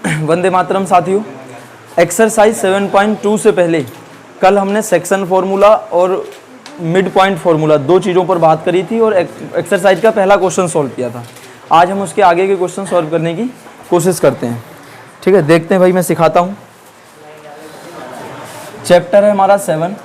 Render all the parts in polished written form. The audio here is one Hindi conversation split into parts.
वंदे मातरम साथियों। एक्सरसाइज 7.2 से पहले कल हमने सेक्शन फॉर्मूला और मिड पॉइंट फॉर्मूला दो चीज़ों पर बात करी थी और एक्सरसाइज का पहला क्वेश्चन सॉल्व किया था। आज हम उसके आगे के क्वेश्चन सॉल्व करने की कोशिश करते हैं। ठीक है, देखते हैं भाई, मैं सिखाता हूँ। चैप्टर है हमारा 7।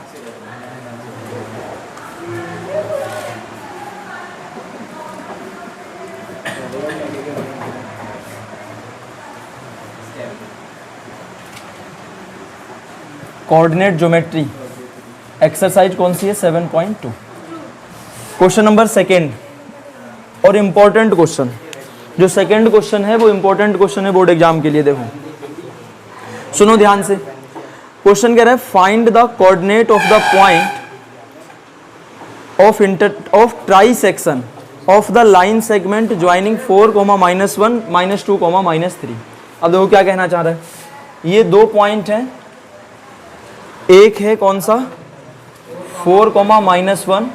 Coordinate geometry. एक्सरसाइज कौन सी है? 7.2। क्वेश्चन नंबर सेकेंड और इम्पोर्टेंट क्वेश्चन। जो सेकेंड क्वेश्चन है वो इम्पोर्टेंट क्वेश्चन है बोर्ड एग्जाम के लिए। देखो सुनो ध्यान से। क्वेश्चन कह रहा है find the coordinate of the point of try section of the line segment joining 4, -1, -2, -3। अब देखो क्या कहना चाह रहा है। ये दो पॉइंट हैं, एक है कौन सा 4, -1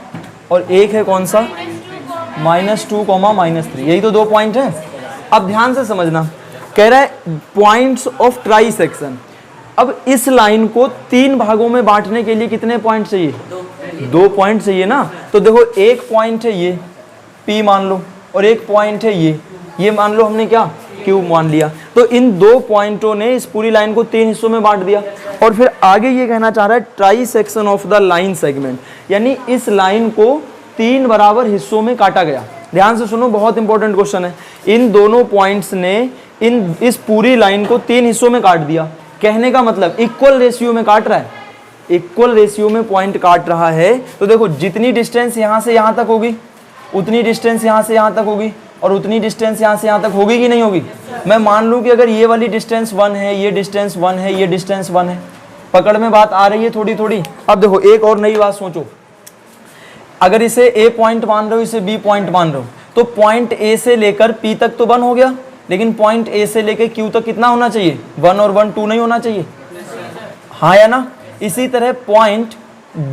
और एक है कौन सा -2, -3। यही तो दो पॉइंट हैं। अब ध्यान से समझना, कह रहा है पॉइंट्स ऑफ ट्राई सेक्शन। अब इस लाइन को तीन भागों में बांटने के लिए कितने पॉइंट चाहिए? दो पॉइंट चाहिए ना। तो देखो एक पॉइंट है ये P मान लो और एक पॉइंट है ये मान लो, हमने क्या Q मान लिया। तो इन दो पॉइंटों ने इस पूरी लाइन को तीन हिस्सों में बांट दिया। और फिर आगे ये कहना चाह रहा है try section of the line segment, यानी इस लाइन को तीन बराबर हिस्सों में काटा गया। ध्यान से सुनो, बहुत इंपॉर्टेंट क्वेश्चन है। इन दोनों पॉइंट्स ने इस पूरी लाइन को तीन हिस्सों में काट दिया। कहने का मतलब इक्वल रेशियो में काट रहा है, इक्वल रेशियो में पॉइंट काट रहा है। तो देखो जितनी डिस्टेंस यहाँ से यहाँ तक होगी उतनी डिस्टेंस यहाँ से यहाँ तक होगी और उतनी डिस्टेंस यहाँ से यहाँ तक होगी कि नहीं होगी। मैं मान लूँ कि अगर ये वाली डिस्टेंस 1 है, ये डिस्टेंस 1 है, ये डिस्टेंस 1 है। पकड़ में बात आ रही है थोड़ी थोड़ी। अब देखो एक और नई बात सोचो। अगर इसे A पॉइंट मान रहे हो, इसे B पॉइंट मान रहे हो, तो पॉइंट A से लेकर P तक तो 1 हो गया, लेकिन पॉइंट A से लेकर Q तक कितना होना चाहिए? 1 और 1 2 नहीं होना चाहिए, हाँ या ना। इसी तरह पॉइंट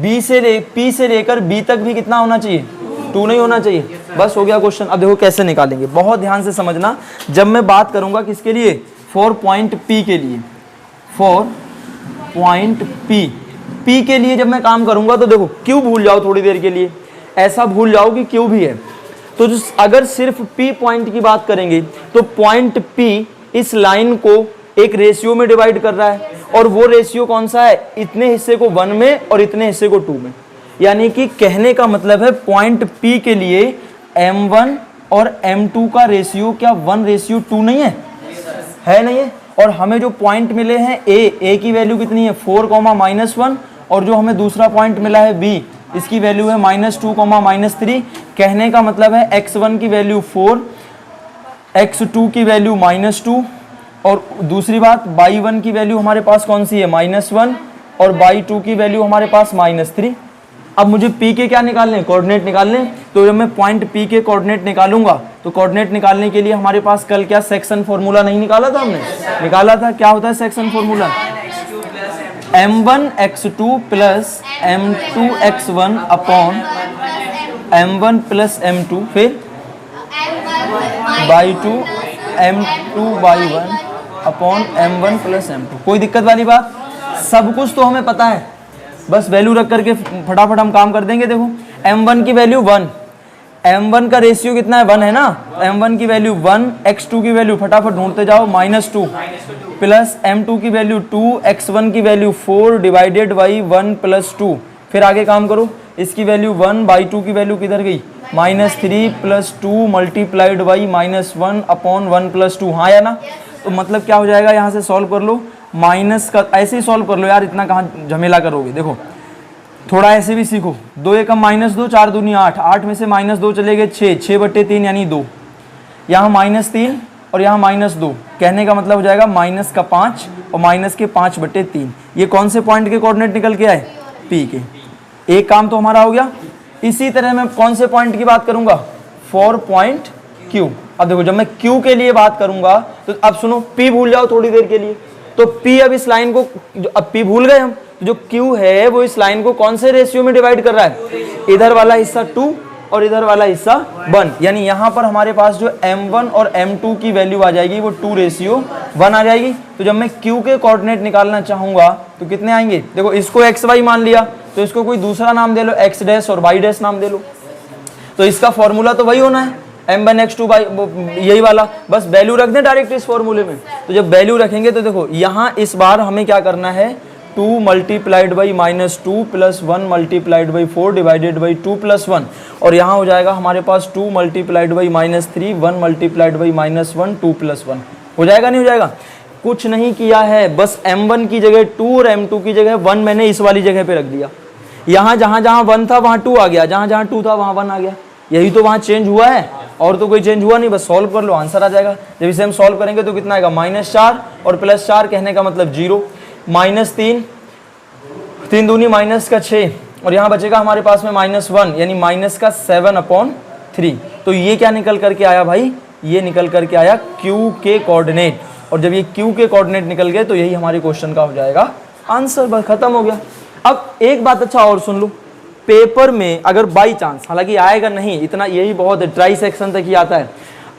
P से लेकर B तक भी कितना होना चाहिए? 2 नहीं होना चाहिए। बस हो गया क्वेश्चन। अब देखो कैसे निकालेंगे, बहुत ध्यान से समझना। जब मैं बात करूंगा किसके लिए? फॉर पॉइंट P के लिए, फॉर पॉइंट P के लिए जब मैं काम करूंगा तो देखो Q भूल जाओ थोड़ी देर के लिए, ऐसा भूल जाओ कि Q भी है। तो अगर सिर्फ P पॉइंट की बात करेंगे तो पॉइंट P इस लाइन को एक रेशियो में डिवाइड कर रहा है, और वो रेशियो कौन सा है? इतने हिस्से को 1 में और इतने हिस्से को 2 में। यानी कि कहने का मतलब है पॉइंट P के लिए M1 और M2 का रेशियो क्या 1:2 नहीं है? है नहीं है। और हमें जो पॉइंट मिले हैं A की वैल्यू कितनी है? 4, -1, और जो हमें दूसरा पॉइंट मिला है B, इसकी वैल्यू है -2, -3। कहने का मतलब है x1 की वैल्यू 4, x2 की वैल्यू -2, और दूसरी बात y1 की वैल्यू हमारे पास कौन सी है? -1, और y2 की वैल्यू हमारे पास -3। अब मुझे P के क्या निकालने? कोऑर्डिनेट निकालने। तो जब मैं पॉइंट P के कोऑर्डिनेट निकालूंगा तो कोऑर्डिनेट निकालने के लिए हमारे पास कल क्या सेक्शन फॉर्मूला नहीं निकाला था? हमने निकाला था। क्या होता है section formula? m1x2 plus m2x1 upon m1 plus m2, फिर y2 m2y1 upon m1 plus m2। कोई दिक्कत वाली बात? सब कुछ तो हमें पता है, बस वैल्यू रख करके फटाफट हम काम कर देंगे। देखो m1 की वैल्यू 1, m1 का रेशियो कितना है? 1 है ना। m1 की वैल्यू 1, x2 की वैल्यू फटाफट ढूंढते जाओ -2, प्लस m2 की वैल्यू 2, x1 की वैल्यू 4 डिवाइडेड बाई 1 + 2। फिर आगे काम करो, इसकी वैल्यू 1, y2 की वैल्यू किधर गई? -3 + 2 मल्टीप्लाइड बाई -1 अपॉन 1 + 2, हाँ या ना। तो मतलब क्या हो जाएगा? यहाँ से सॉल्व कर लो, माइनस का ऐसे ही सॉल्व कर लो यार, इतना कहाँ झमेला करोगे। देखो थोड़ा ऐसे भी सीखो। 2 एकम -2, 4 दूनी 8, 8 में से -2 चले गए 6, 6/3 यानी 2। यहाँ -3 और यहाँ -2, कहने का मतलब हो जाएगा -5 और -5/3। ये कौन से पॉइंट के कोऑर्डिनेट निकल के आए? P के। एक काम तो हमारा हो गया। इसी तरह मैं कौन से पॉइंट की बात करूंगा? For point Q। अब देखो जब मैं Q के लिए बात करूंगा तो अब सुनो, P भूल जाओ थोड़ी देर के लिए। तो P अब इस लाइन को, अब P भूल गए हम, तो जो Q है वो इस लाइन को कौन से रेशियो में डिवाइड कर रहा है? इधर वाला हिस्सा 2 और इधर वाला हिस्सा 1, यानी यहाँ पर हमारे पास जो m1 और m2 की वैल्यू आ जाएगी वो 2:1 आ जाएगी। तो जब मैं q के कोऑर्डिनेट निकालना चाहूंगा तो कितने आएंगे? देखो इसको xy मान लिया तो इसको कोई दूसरा नाम दे लो, x डैश और y डैश नाम दे लो, तो इसका फॉर्मूला तो वही होना है m1 x2 यही वाला, बस वैल्यू रख दें डायरेक्ट इस फॉर्मूले में। तो जब वैल्यू रखेंगे तो देखो यहाँ इस बार हमें क्या करना है, 2 multiplied by -2 plus 1 multiplied by 4 divided by 2 plus 1, और यहाँ हो जाएगा हमारे पास 2 multiplied by -3 1 multiplied by -1 2 plus 1, हो जाएगा नहीं हो जाएगा? कुछ नहीं किया है, बस m1 की जगह 2 और m2 की जगह 1 मैंने इस वाली जगह पे रख दिया। यहाँ जहाँ जहाँ 1 था वहाँ 2 आ गया, जहाँ जहाँ 2 था वहाँ 1 आ गया, यही तो वहाँ चेंज हुआ है, और तो कोई चेंज हुआ नहीं, बस सॉल्व कर लो आंसर आ जाएगा। जब इसे हम सॉल्व करेंगे तो कितना आएगा? -4 और +4 कहने का मतलब 0, -3 3 दूनी -6, और यहाँ बचेगा हमारे पास में -1 यानी -7/3। तो ये क्या निकल करके आया भाई? ये निकल करके आया Q के कोऑर्डिनेट, और जब ये Q के कोऑर्डिनेट निकल गए तो यही हमारे क्वेश्चन का हो जाएगा आंसर, बस खत्म हो गया। अब एक बात अच्छा और सुन लो, पेपर में अगर बाई चांस, हालांकि आएगा नहीं इतना, यही बहुत है, ट्राई सेक्शन तक ही आता है,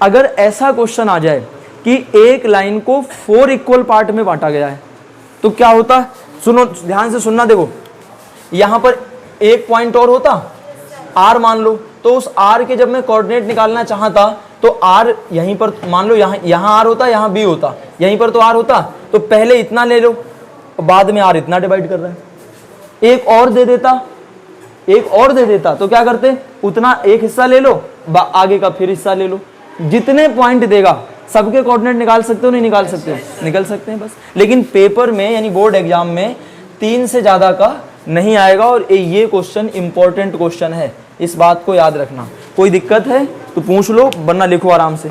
अगर ऐसा क्वेश्चन आ जाए कि एक लाइन को 4 इक्वल पार्ट में बांटा गया है तो क्या होता? सुनो ध्यान से सुनना, देखो यहाँ पर एक पॉइंट और होता, R मान लो, तो उस R के जब मैं कोऑर्डिनेट निकालना चाहता तो R यहीं पर मान लो, यहाँ R होता, यहाँ B होता, यहीं पर तो R होता, तो पहले इतना ले लो, बाद में R इतना डिवाइड कर रहा है, एक और दे देता तो क्या करते? उतना एक हिस्सा ले लो, आगे का फिर हिस्सा ले लो, जितने पॉइंट देगा सबके कोऑर्डिनेट निकाल सकते हो, नहीं निकाल सकते हो? निकल सकते हैं बस। लेकिन पेपर में यानी बोर्ड एग्जाम में 3 से ज्यादा का नहीं आएगा, और ये क्वेश्चन इंपॉर्टेंट क्वेश्चन है, इस बात को याद रखना। कोई दिक्कत है तो पूछ लो, वरना लिखो आराम से।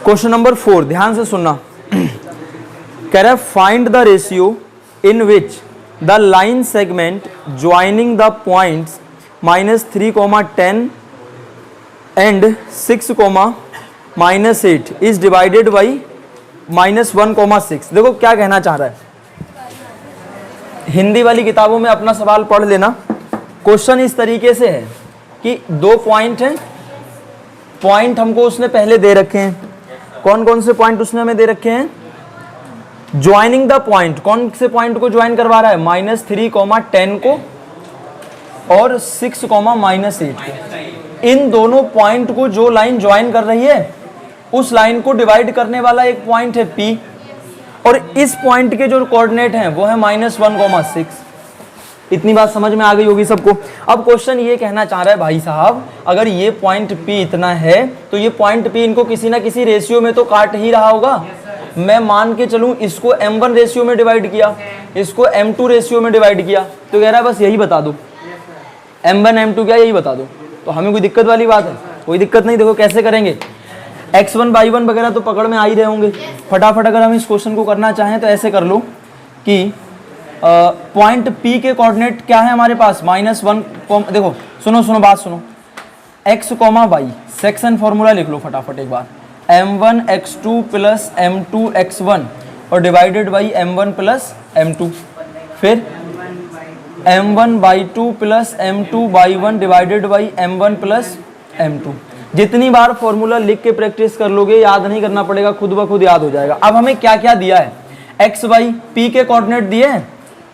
क्वेश्चन नंबर 4 ध्यान से सुनना, कह रहा है find the ratio in which the line segment joining the points -3, 10 and 6, -8 is divided by -1, 6। देखो क्या कहना चाह रहा है, हिंदी वाली किताबों में अपना सवाल पढ़ लेना। क्वेश्चन इस तरीके से है कि 2 पॉइंट हैं, पॉइंट हमको उसने पहले दे रखे हैं। कौन कौन से पॉइंट उसने हमें दे रखे हैं? ज्वाइनिंग द पॉइंट, कौन से पॉइंट को ज्वाइन करवा रहा है? -3, 10 को और 6, -8। इन दोनों पॉइंट को जो लाइन ज्वाइन कर रही है उस लाइन को डिवाइड करने वाला एक पॉइंट है P, और इस पॉइंट के जो कोऑर्डिनेट हैं वो है -1, 6। इतनी बात समझ में आ गई होगी सबको। अब क्वेश्चन ये कहना चाह रहा है भाई साहब, अगर ये पॉइंट P इतना है तो ये पॉइंट P इनको किसी ना किसी रेशियो में तो काट ही रहा होगा। मैं मान के चलूं इसको m1 रेशियो में डिवाइड किया, इसको m2 रेशियो में डिवाइड किया, तो कह रहा है बस यही बता दो, m1 m2 क्या, यही बता दो। तो हमें कोई दिक्कत वाली बात है? कोई दिक्कत नहीं। देखो कैसे करेंगे, x1 y1 वगैरह तो पकड़ में आ ही रहे होंगे। फटाफट अगर हम इस क्वेश्चन को करना चाहें तो ऐसे कर लो कि पॉइंट P के कोऑर्डिनेट क्या है हमारे पास? -1, देखो सुनो बात सुनो, x, y सेक्शन फॉर्मूला लिख लो फटाफट एक बार, m1 x2 plus m2 x1 और divided by m1 plus m2, फिर m1 by2 plus m2 by1 divided by m1 plus m2। जितनी बार फॉर्मूला लिख के प्रैक्टिस कर लोगे, याद नहीं करना पड़ेगा, खुद ब खुद याद हो जाएगा। अब हमें क्या क्या दिया है? x y P के कोऑर्डिनेट दिए हैं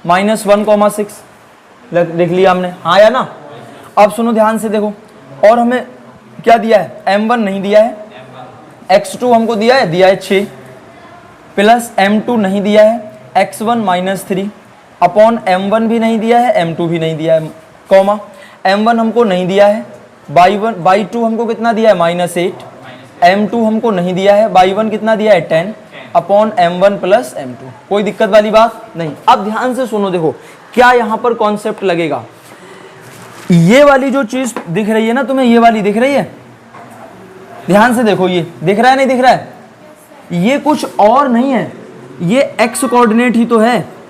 -1, 6 लिख लिया हमने, हाँ या ना? अब सुनो ध्यान से देखो, और हमें क्या दिया है? m1 नहीं दिया है, x2 हमको दिया है 6, प्लस m2 नहीं दिया है, x1 -3 अपॉन m1 भी नहीं दिया है, m2 भी नहीं दिया है, कॉमा m1 हमको नहीं दिया है, by2 हमको कितना दिया है? -8, m2 हमको नहीं दिया है, by1 कितना दिया है? 10 अपॉन m1 प्लस m2। कोई दिक्कत वाली बात नहीं। अब ध्यान से सुनो, देखो क्या यहाँ पर कॉन्सेप्ट लगेगा। ये वाली जो चीज दिख रही है ना तुम्हें, ये वाली दिख रही है, ध्यान से देखो, ये दिख रहा है नहीं दिख रहा है? ये कुछ और नहीं है, ये x कोऑर्डिनेट ही तो है।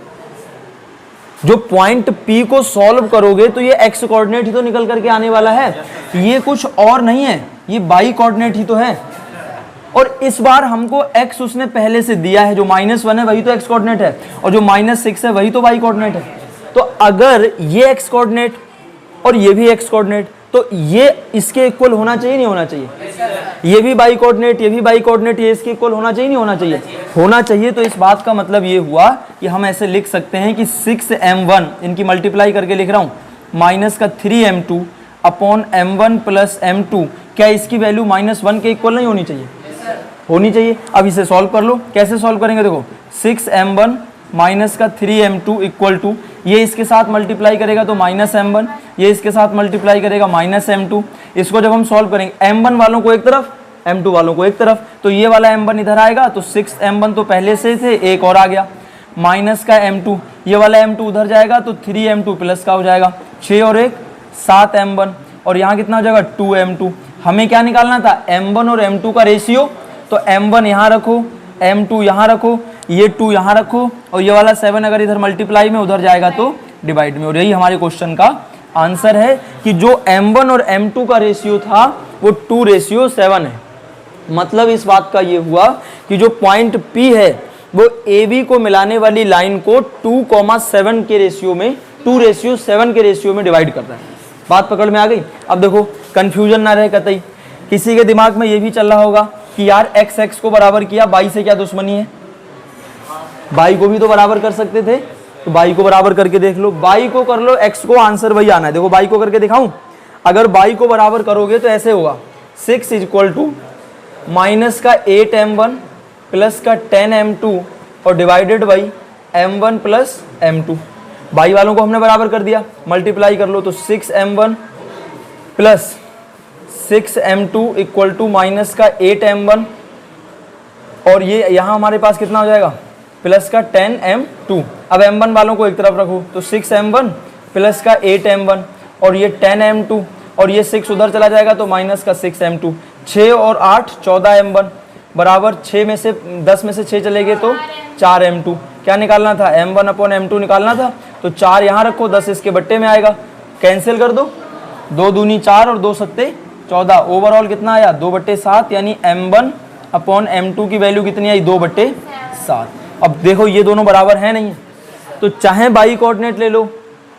जो पॉइंट P को सॉल्व करोगे तो ये x कोऑर्डिनेट ही तो निकल करके आने वाला है, ये कुछ और नहीं है, ये y कोऑर्डिनेट ही तो है। और इस बार हमको x उसने पहले से दिया है, जो -1 है वही तो x कोऑर्डिनेट है, और जो -6 है वही तो y कोऑर्डिनेट है। तो अगर ये x कोऑर्डिनेट और ये भी x कोऑर्डिनेट, तो ये इसके इक्वल होना चाहिए नहीं होना चाहिए? ये भी बाई कोऑर्डिनेट, ये भी बाई कोऑर्डिनेट, ये इसके इक्वल होना चाहिए नहीं होना चाहिए? होना चाहिए। तो इस बात का मतलब ये हुआ कि हम ऐसे लिख सकते हैं कि 6m1, इनकी मल्टीप्लाई करके लिख रहा हूं, माइनस का 3m2 upon m1 plus m2, क्या इसकी वैल्यू -1 के इक्वल नहीं होनी चाहिए? होनी चाहिए। अब इसे सॉल्व कर लो। कैसे सॉल्व करेंगे? देखो 6m1 माइनस का 3m2 इक्वल टू, ये इसके साथ मल्टीप्लाई करेगा तो -m1, ये इसके साथ मल्टीप्लाई करेगा -m2। इसको जब हम सॉल्व करेंगे, m1 वालों को एक तरफ, m2 वालों को एक तरफ, तो ये वाला m1 इधर आएगा, तो 6m1 तो पहले से थे, एक और आ गया, माइनस का m2, ये वाला m2 उधर जाएगा तो 3m2 प्लस का हो जाएगा, 6 और 1 7m1, और यहाँ कितना हो जाएगा 2m2। हमें क्या निकालना था? m1 और m2 का रेशियो। तो m1 यहाँ रखो, m2 यहाँ रखो, ये 2 यहाँ रखो, और ये वाला 7 अगर इधर मल्टीप्लाई में उधर जाएगा तो डिवाइड में। और यही हमारे क्वेश्चन का आंसर है कि जो m1 और m2 का रेशियो था वो 2:7 है। मतलब इस बात का ये हुआ कि जो पॉइंट P है वो AB को मिलाने वाली लाइन को 2,7 के रेशियो में, 2:7 के रेशियो में डिवाइड कर रहा है। बात पकड़ में आ गई? अब देखो कंफ्यूजन ना रहे कतई। किसी के दिमाग में ये भी चल रहा होगा कि यार x को बराबर किया, y से क्या दुश्मनी है? y को भी तो बराबर कर सकते थे, तो y को बराबर करके देख लो, y को कर लो, x को आंसर वही आना है। देखो y को करके दिखाऊं, अगर y को बराबर करोगे तो ऐसे होगा 6 इक्वल टू माइनस का 8m1 प्लस का 10m2 और divided by m1 plus m2। y वालों को हमने बराबर कर दिया, मल्टीप्लाई कर लो तो 6m1 plus 6m2 equal to minus का 8m1, और ये यहाँ हमारे पास कितना हो जाएगा? प्लस का 10m2। अब m1 वालों को एक तरफ रखो तो 6m1 प्लस का 8m1 और ये 10m2, और ये 6 उधर चला जाएगा तो माइनस का 6m2। 6 और 8 14m1 बराबर 6 में से 10 में से 6 चले गए तो 4m2। क्या निकालना था? m1 अपॉन m2 निकालना था। तो 4 यहाँ रखो, 10 इसके बट्टे में आएगा, कैंसिल कर दो, 2 दूनी 4 और 2 सत्ते 14। ओवरऑल कितना आया? 2/7, यानी m1 अपॉन m2 की वैल्यू कितनी आई? 2/7। अब देखो ये दोनों बराबर है नहीं, तो चाहे बाई कोऑर्डिनेट ले लो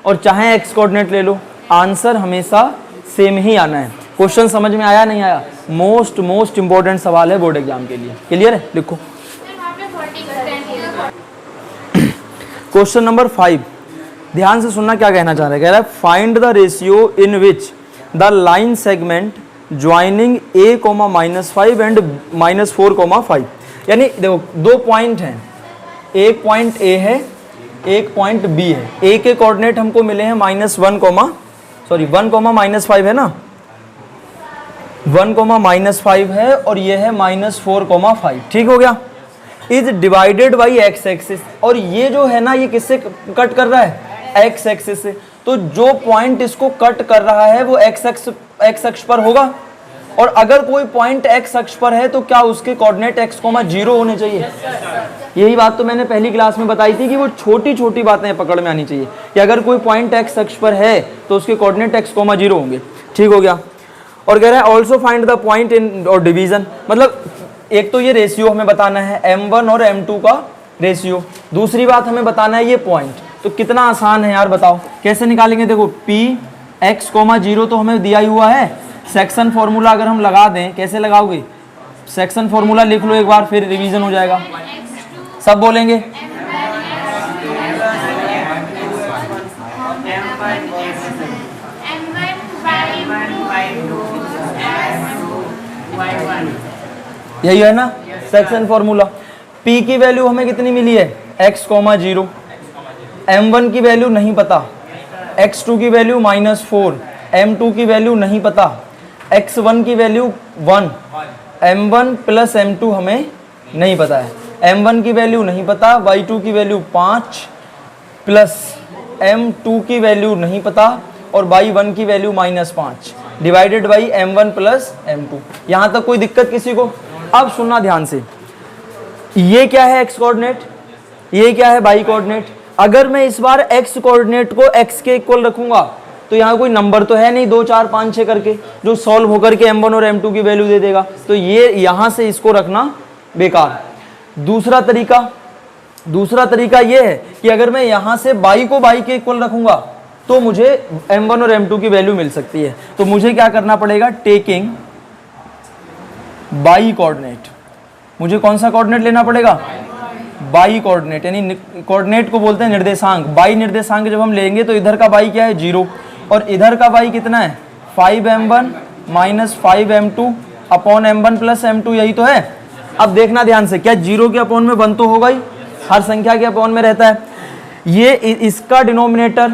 और चाहे एक्स कोऑर्डिनेट ले लो, आंसर हमेशा सेम ही आना है। क्वेश्चन समझ में आया नहीं आया? मोस्ट इंपॉर्टेंट सवाल है बोर्ड एग्जाम के लिए। क्लियर है? लिखो क्वेश्चन नंबर 5, ध्यान से सुनना क्या कहना चाह रहा है। कह रहा है find the ratio in which the line segment joining a, -5 and -4,5। यानी देखो दो पॉइंट हैं, एक पॉइंट A है, एक पॉइंट B है। A के कोऑर्डिनेट हमको मिले हैं -1, 1,-5 है ना, 1,-5 है, और ये है -4,5। ठीक हो गया? Is divided by x axis, और ये जो है ना ये किससे कट कर रहा है? एक्स एक्सिस से। तो जो पॉइंट इसको कट कर रहा है वो एक्स अक्ष पर होगा, और अगर कोई पॉइंट एक्स अक्ष पर है तो क्या उसके कोऑर्डिनेट x,0 होने चाहिए? यही बात तो मैंने पहली क्लास में बताई थी कि वो छोटी छोटी बातें पकड़ में आनी चाहिए कि अगर कोई पॉइंट एक्स अक्ष पर है तो उसके कोऑर्डिनेट x,0 होंगे। ठीक हो गया? और कह रहा है also find the point in और डिवीजन, मतलब एक तो ये रेशियो हमें बताना है m1 और m2 का रेशियो, दूसरी बात हमें बताना है ये पॉइंट। तो कितना आसान है यार, बताओ कैसे निकालेंगे? देखो p x,0 तो हमें दिया ही हुआ है, सेक्शन फॉर्मूला अगर हम लगा दें, कैसे लगाओगे? सेक्शन फॉर्मूला लिख लो एक बार, फिर रिवीजन हो जाएगा। सब बोलेंगे? यही है ना सेक्शन फॉर्मूला। P की वैल्यू हमें कितनी मिली है? x,0। m1 की वैल्यू नहीं पता, x2 की वैल्यू -4, m2 की वैल्यू नहीं पता, x1 की वैल्यू 1, m1 प्लस m2 हमें नहीं पता है, m1 की वैल्यू नहीं पता, y2 की वैल्यू 5 प्लस m2 की वैल्यू नहीं पता, और y1 की value -5 divided by m1 plus m2। यहाँ तक कोई दिक्कत किसी को? अब सुनना ध्यान से, ये क्या है x कोऑर्डिनेट, ये क्या है y कोऑर्डिनेट। अगर मैं इस बार x कोऑर्डिनेट को x के इक्वल रखूंगा तो यहाँ कोई नंबर तो है नहीं 2 4 5 6 करके जो सॉल्व होकर के m1 और m2 की वैल्यू दे देगा, तो ये यहाँ से इसको रखना बेकार। दूसरा तरीका, दूसरा तरीका ये है कि अगर मैं यहां से बाई को बाई के इक्वल रखूंगा तो मुझे m1 और m2 की वैल्यू मिल सकती है। तो मुझे क्या करना पड़ेगा, टेकिंग बाई कोऑर्डिनेट, मुझे कौन सा कोऑर्डिनेट लेना पड़ेगा, बाई कोऑर्डिनेट, यानी कोऑर्डिनेट को बोलते हैं निर्देशांक। बाई निर्देशांक जब हम लेंगे तो इधर का बाई क्या है 0 और इधर का बाई कितना है 5m1 minus 5m2 upon m1 plus m2, यही तो है। अब देखना ध्यान से, क्या 0 के अपॉन में 1 तो होगा ही, हर संख्या के अपॉन में रहता है। ये इसका डिनोमिनेटर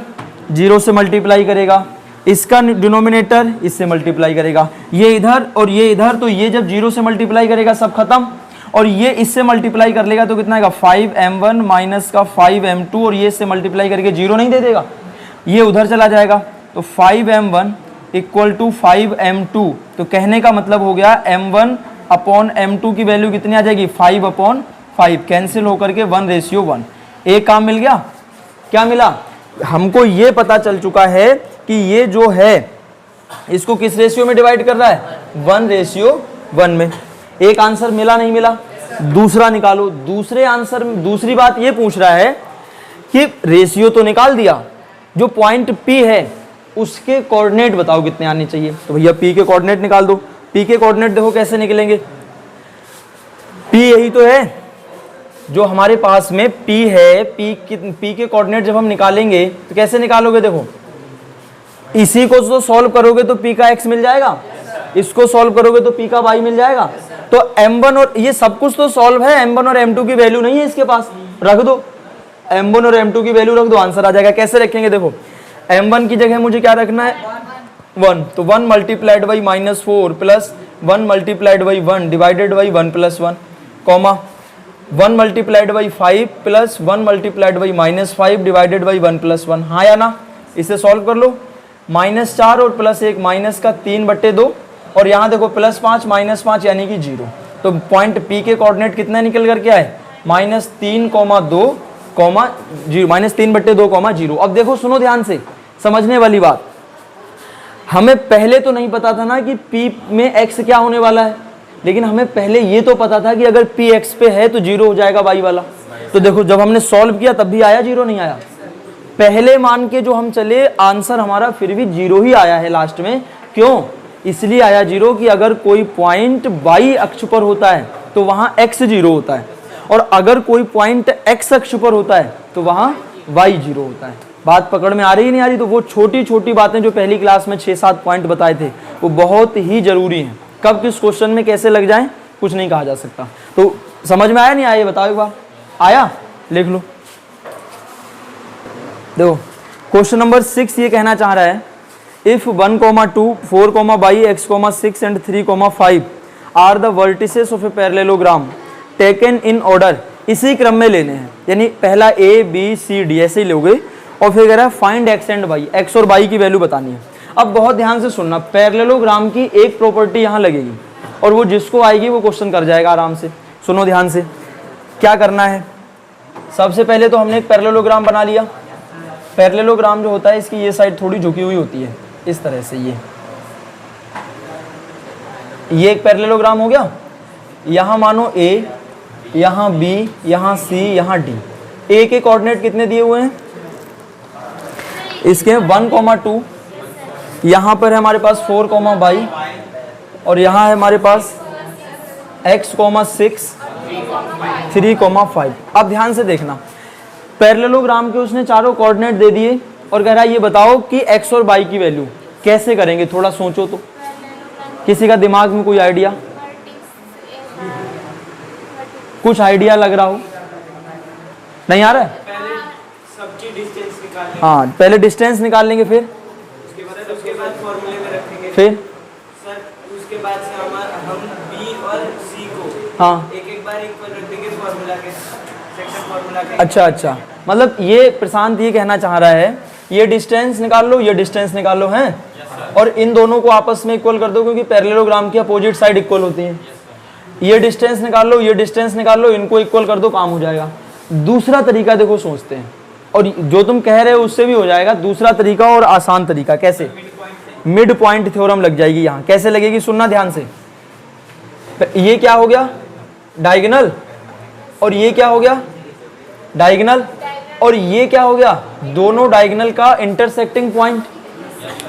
0 से मल्टीप्लाई करेगा, इसका डिनोमिनेटर इससे मल्टीप्लाई करेगा, ये इधर और ये इधर, तो ये जब 0 से मल्टीप्लाई करेगा सब खत्म, और ये इससे मल्टीप्लाई कर लेगा तो कितना आएगा 5m1 माइनस का 5m2, और ये इससे मल्टीप्लाई करके 0 नहीं दे देगा, ये उधर चला जाएगा। तो 5m1 इक्वल टू 5m2, तो कहने का मतलब हो गया m1 अपॉन m2 की वैल्यू कितनी आ जाएगी 5/5, कैंसिल होकर के 1:1। एक काम मिल गया, क्या मिला, हमको ये पता चल चुका है कि ये जो है इसको किस रेशियो में डिवाइड कर रहा है 1:1 में। एक आंसर मिला नहीं मिला, दूसरा निकालो। दूसरे आंसर में दूसरी बात ये पूछ रहा है कि रेशियो तो निकाल दिया, जो पॉइंट P है उसके कोऑर्डिनेट बताओ कितने आने चाहिए। तो भैया P के कोऑर्डिनेट निकाल दो। P के कोऑर्डिनेट देखो कैसे निकलेंगे, P यही तो है जो हमारे पास में P है। P के कोऑर्डिनेट जब हम निकालेंगे तो कैसे निकालोगे, देखो इसी को तो सॉल्व करोगे तो P का x मिल जाएगा, इसको सॉल्व करोगे तो P का y मिल जाएगा। तो m1 और ये सब कुछ तो सॉल्व है, m1 और m2 की वैल्यू नहीं है इसके पास, रख दो m1 और m2 की वैल्यू रख दो, आंसर आ जाएगा। कैसे रखेंगे, देखो m1 की जगह मुझे क्या रखना है 1, तो 1 multiplied by -4 plus 1 multiplied by 1 divided by 1 + 1, comma 1 multiplied by 5 plus 1 multiplied by -5 divided by 1 + 1, हाँ या ना। इसे सॉल्व कर लो, -4 और +1 माइनस का 3/2, और यहाँ देखो +5 -5 यानी कि 0। तो पॉइंट P के कोऑर्डिनेट कितने निकल करके आए -3,2, -3/2, 0। अब देखो सुनो ध्यान से, समझने वाली बात, हमें पहले तो नहीं पता था ना कि P में x क्या होने वाला है, लेकिन हमें पहले ये तो पता था कि अगर P x पे है तो 0 हो जाएगा y वाला। तो देखो जब हमने सॉल्व किया तब भी आया 0, नहीं आया। पहले मान के जो हम चले, आंसर हमारा फिर भी 0 ही आया है लास्ट में। क्यों, इसलिए आया 0 कि अगर कोई पॉइंट y अक्ष पर होता है तो वहां x 0 होता है, और अगर कोई पॉइंट x अक्ष पर होता है तो वहां y 0 होता है। बात पकड़ में आ रही नहीं आ रही। तो वो छोटी छोटी बातें जो पहली क्लास में 6-7 पॉइंट बताए थे वो बहुत ही जरूरी हैं। कब किस क्वेश्चन में कैसे लग जाए कुछ नहीं कहा जा सकता। तो समझ में आया नहीं आया, बताओ एक बार, आया, लिख लो। देखो क्वेश्चन नंबर 6 ये कहना चाह रहा है, if 1, 2, 4, y, x, 6 and 3, 5 are the vertices of a parallelogram taken in order, इसी क्रम में लेने हैं, यानी पहला A B C D ऐसे ही लोगे, और फिर कह रहा है find x and y, x और y की वैल्यू बतानी है। अब बहुत ध्यान से सुनना, पैरेललोग्राम की एक प्रॉपर्टी यहाँ लगेगी और वो जिसको आएगी वो क्वेश्चन कर जाएगा आराम से। सुनो ध्यान से, क्या करना है, सबसे पहले तो हमने एक पैरेललोग्राम बना लिया। पैरेललोग्राम जो होता है इसकी ये साइड थोड़ी झुकी हुई होती है इस तरह से, ये एक पैरेललोग्राम हो गया। यहाँ मानो A, यहाँ B, यहाँ C, यहाँ D। A के कोऑर्डिनेट कितने दिए हुए हैं, इसके 1, 2, यहाँ पर है हमारे पास 4, y, और यहाँ है हमारे पास x, 6, 3, 5। अब ध्यान से देखना, पैरेललोग्राम के उसने चारों कोऑर्डिनेट दे दिए और कह रहा है ये बताओ कि x और y की वैल्यू कैसे करेंगे, थोड़ा सोचो तो। किसी का दिमाग में कोई आइडिया, कुछ आइडिया लग रहा हो, नहीं आ रहा है? सबकी डिस्टेंस निकालेंगे। हाँ, पहले डिस्टेंस निकाल लेंगे, फिर उसके बाद फॉर्मूले में रखेंगे। फिर सर उसके बाद से हम B और C को हाँ एक बार इक्वल रख देंगे फॉर्मूला के, सेक्शन फॉर्मूला के। अच्छा, मतलब ये प्रशांत ये कहना चाह रहा है, ये डिस्टेंस निकाल लो, ये डिस्टेंस निकाल लो, हैं, और इन दोनों को आपस में इक्वल कर दो, क्योंकि पैरेललोग्राम की अपोजिट साइड इक्वल होती है। ये डिस्टेंस निकाल लो, ये डिस्टेंस निकाल लो, इनको इक्वल कर दो, काम हो जाएगा। दूसरा तरीका देखो सोचते हैं, और जो तुम कह रहे हो उससे भी हो जाएगा। दूसरा तरीका और आसान तरीका कैसे, मिड पॉइंट थ्योरम लग जाएगी यहाँ। कैसे लगेगी, सुनना ध्यान से। ये क्या हो गया, डायगोनल, और ये क्या हो गया, डायगोनल, और ये क्या हो गया, दोनों डायगोनल का इंटरसेक्टिंग पॉइंट।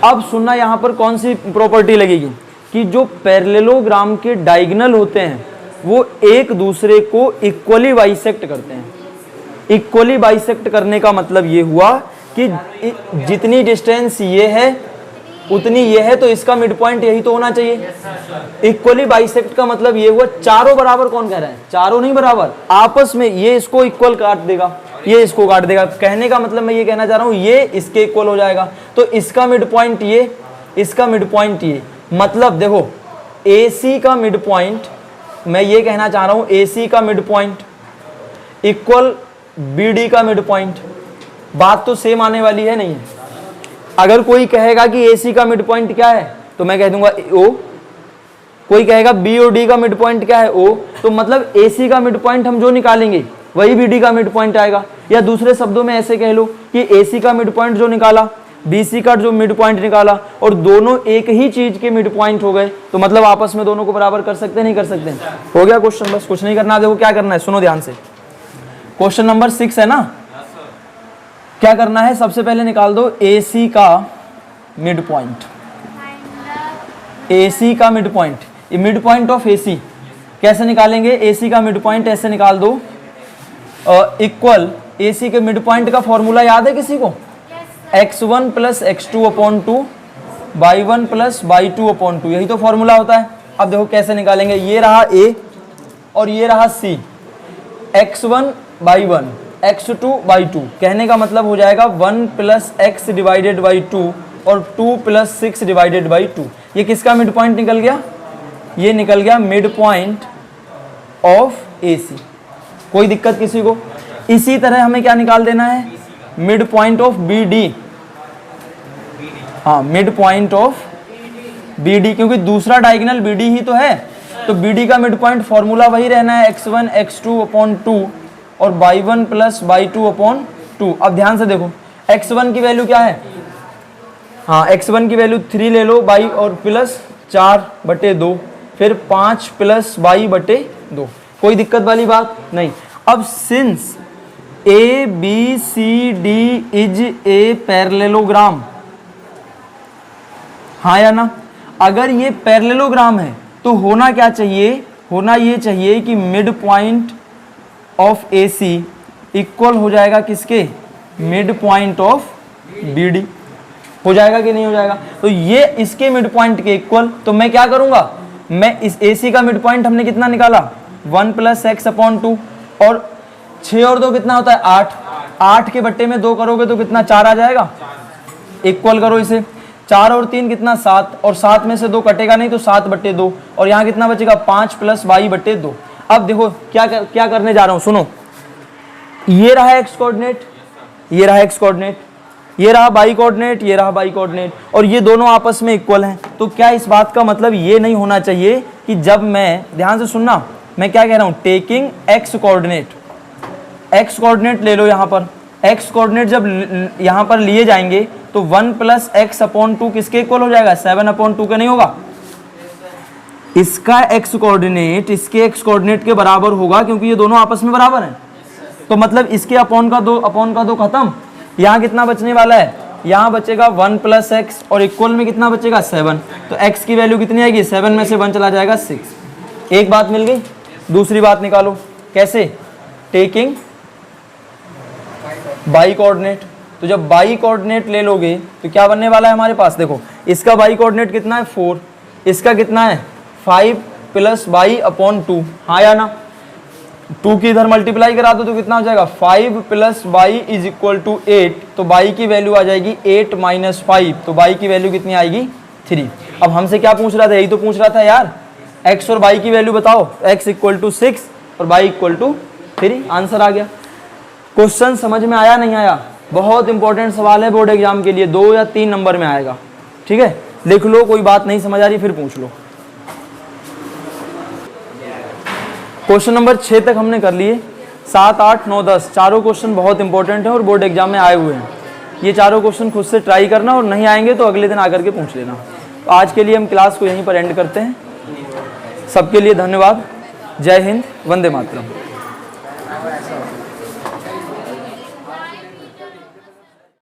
अब सुनना, यहाँ पर कौन सी प्रॉपर्टी लगेगी कि जो पैरेललोग्राम के डायगोनल होते हैं वो एक दूसरे को इक्वली बाइसेक्ट करते हैं। इक्वली बाइसेक्ट करने का मतलब ये हुआ कि जितनी डिस्टेंस ये है उतनी ये है, तो इसका मिड पॉइंट यही तो होना चाहिए। इक्वली बाइसेक्ट का मतलब ये हुआ चारों बराबर, कौन कह रहा है, चारों नहीं बराबर, आपस में ये इसको इक्वल काट देगा, ये इसको काट देगा। कहने का मतलब मैं ये कहना चाह रहा हूं ये इसके इक्वल हो जाएगा, तो इसका मिड पॉइंट ये, इसका मिड पॉइंट ये। मतलब देखो AC का मिड पॉइंट, मैं ये कहना चाह रहा हूं AC का मिड पॉइंट इक्वल BD का मिड पॉइंट। बात तो सेम आने वाली है, नहीं है? अगर कोई कहेगा कि AC का मिड पॉइंट क्या है तो मैं कह दूंगा O, कोई कहेगा B और D का मिड पॉइंट क्या है O, तो मतलब AC का मिड पॉइंट हम जो निकालेंगे वही BD का मिड पॉइंट आएगा। या दूसरे शब्दों में ऐसे कह लो कि AC का मिड पॉइंट जो निकाला, BC का जो मिड पॉइंट निकाला, और दोनों एक ही चीज के मिड पॉइंट हो गए, तो मतलब आपस में दोनों को बराबर कर सकते नहीं कर सकते? हो गया क्वेश्चन, बस कुछ नहीं करना। देखो क्या करना है, सुनो ध्यान से। क्वेश्चन नंबर 6 है ना, क्या करना है, सबसे पहले निकाल दो AC का मिड पॉइंट। AC का मिड पॉइंट, ये मिड पॉइंट ऑफ AC कैसे निकालेंगे? AC का मिड पॉइंट ऐसे निकाल दो, इक्वल AC के मिड पॉइंट का फॉर्मूला याद है किसी को? x1 plus x2 upon 2 y1 plus y2 upon 2, यही तो फॉर्मूला होता है। अब देखो कैसे निकालेंगे, ये रहा A और ये रहा C, x1 y1 x2 y2, कहने का मतलब हो जाएगा 1 प्लस x डिवाइडेड बाई 2 और 2 प्लस 6 डिवाइडेड बाई 2। ये किसका मिड पॉइंट निकल गया? ये निकल गया मिड पॉइंट ऑफ AC। कोई दिक्कत किसी को? इसी तरह हमें क्या निकाल देना है, मिड पॉइंट ऑफ BD। हाँ, मिड पॉइंट ऑफ BD, क्योंकि दूसरा डायगोनल BD ही तो है, तो BD का मिड पॉइंट फॉर्मूला वही रहना है, x1 x2 अपॉन 2 और y1 प्लस y2 अपॉन 2। अब ध्यान से देखो, x1 की वैल्यू क्या है? हाँ, x1 की वैल्यू 3 ले लो, y और प्लस 4/2, फिर 5 प्लस y/2। कोई दिक्कत वाली बात नहीं। अब since ABCD is a parallelogram, हाँ या ना? अगर ये पैरेललोग्राम है तो होना क्या चाहिए? होना ये चाहिए कि mid point of AC equal हो जाएगा किसके? Mid point of BD। हो जाएगा कि नहीं हो जाएगा? तो ये इसके मिड पॉइंट के इक्वल, तो मैं क्या करूंगा, मैं इस AC का मिड पॉइंट हमने कितना निकाला, 1 प्लस x अपॉन 2, और 6 और 2 कितना होता है? 8। 8 के बट्टे में 2 करोगे तो कितना? 4 आ जाएगा। इक्वल करो इसे, 4 और 3 कितना? 7, और 7 में से 2 कटेगा नहीं तो 7/2, और यहाँ कितना बचेगा? 5 प्लस y/2। अब देखो क्या करने जा रहा हूँ, सुनो। ये रहा x कोऑर्डिनेट, ये रहा x कोऑर्डिनेट, ये रहा y कोऑर्डिनेट, ये रहा y कोऑर्डिनेट, और ये दोनों आपस में इक्वल हैं। तो क्या इस बात का मतलब ये नहीं होना चाहिए कि जब मैं, ध्यान से सुनना, मैं क्या कह रहा हूँ, taking x coordinate, x coordinate ले लो यहाँ पर। x कोऑर्डिनेट जब यहाँ पर लिए जाएंगे तो 1 प्लस x अपॉन 2 किसके इक्वल हो जाएगा? 7/2 के नहीं होगा? इसका x कोऑर्डिनेट इसके x कोऑर्डिनेट के बराबर होगा, क्योंकि ये दोनों आपस में बराबर हैं। तो मतलब इसके अपॉन का 2 खत्म। यहाँ कितना बचने वाला है? यहाँ बचेगा 1 प्लस x, और इक्वल में कितना बचेगा? 7। तो x की वैल्यू कितनी आएगी? 7 में से 1 चला जाएगा 6। एक बात मिल गई। दूसरी बात निकालो, कैसे? Taking y coordinate. तो जब y कोऑर्डिनेट ले लोगे तो क्या बनने वाला है हमारे पास? देखो, इसका y कोऑर्डिनेट कितना है? 4, इसका कितना है? 5 प्लस y अपॉन 2, हाँ या ना? 2 की इधर मल्टीप्लाई करा दो तो कितना हो जाएगा? 5 plus y is equal to 8, तो y की वैल्यू आ जाएगी 8 माइनस 5, तो y की वैल्यू कितनी आएगी? 3। अब हमसे क्या पूछ रहा था? यही तो पूछ रहा था यार, x और y की वैल्यू बताओ। x इक्वल टू 6 और y इक्वल टू 3, आंसर आ गया। क्वेश्चन समझ में आया नहीं आया? बहुत इंपॉर्टेंट सवाल है बोर्ड एग्जाम के लिए, 2 या 3 नंबर में आएगा। ठीक है, लिख लो, कोई बात नहीं समझ आ रही फिर पूछ लो। क्वेश्चन नंबर 6 तक हमने कर लिए। 7, 8, 9, 10 चारों क्वेश्चन बहुत इंपॉर्टेंट हैं और बोर्ड एग्जाम में आए हुए हैं। ये चारों क्वेश्चन खुद से ट्राई करना, और नहीं आएंगे तो अगले दिन आकर के पूछ लेना। तो आज के लिए हम क्लास को यहीं पर एंड करते हैं। सबके लिए धन्यवाद। जय हिंद, वंदे मातरम।